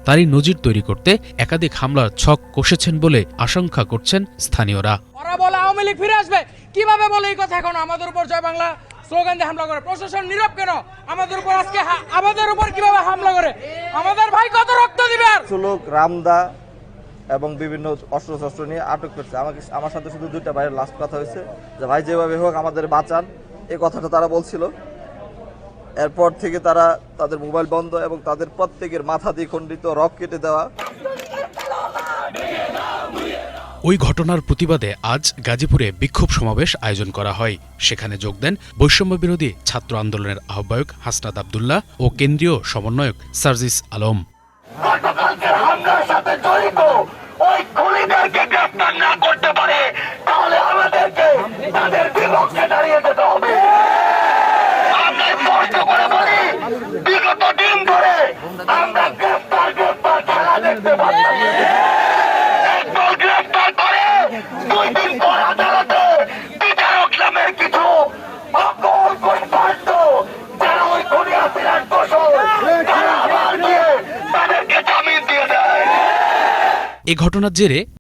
তারই নজির তৈরি করতে একাধিক হামলার ছক কষেছেন বলে আশঙ্কা করছেন স্থানীয়রা। ওরা বলে আওয়ামী লীগ ফিরে আসবে, কিভাবে বলে এই কথা? এখন আমাদের উপর জয় বাংলা স্লোগান দিয়ে হামলা করে, প্রশাসন নীরব কেন? আমাদের উপর আজকে আমাদের উপর কিভাবে হামলা করে? আমাদের ভাই কত রক্ত দিবে? আর লোক রামদা এবং বিভিন্ন অস্ত্রশস্ত্র নিয়ে আটক করছে। আমার সাথে শুধু দুইটা ভাইয়ের লাস্ট কথা হয়েছে যে ভাই যেভাবে হোক আমাদের বাঁচান, এই কথাটা তারা বলছিল। এরপর থেকে তারা তাদের মোবাইল বন্ধ এবং তাদের প্রত্যেকের মাথা দিয়ে খণ্ডিত, রক কেটে দেওয়া। ওই ঘটনার প্রতিবাদে আজ গাজীপুরে বিক্ষোভ সমাবেশ আয়োজন করা হয়। সেখানে যোগ দেন বৈষম্য বিরোধী ছাত্র আন্দোলনের আহ্বায়ক হাসনাত আব্দুল্লাহ ও কেন্দ্রীয় সমন্বয়ক সার্জিস আলম। গতকালকের হামলার সাথে জড়িত ওই খুনিদেরকে গ্রেফতার না করতে পারে তাহলে আমাদেরকে তাদের বিপক্ষে দাঁড়িয়ে যেতে হবে। আমরা স্পষ্ট করে বলি, বিগত দিন ধরে আমরা গ্রেফতার খেলা দেখতে পাচ্ছি। একদল গ্রেফতার করে 2 দিন পর আদালতে বিচারক নামের কিছু যারা ওই খুনি হাসিনার দোষর তারা আবার গিয়ে তাদেরকে জামিন দিয়ে দেয়। এ ঘটনার জেরে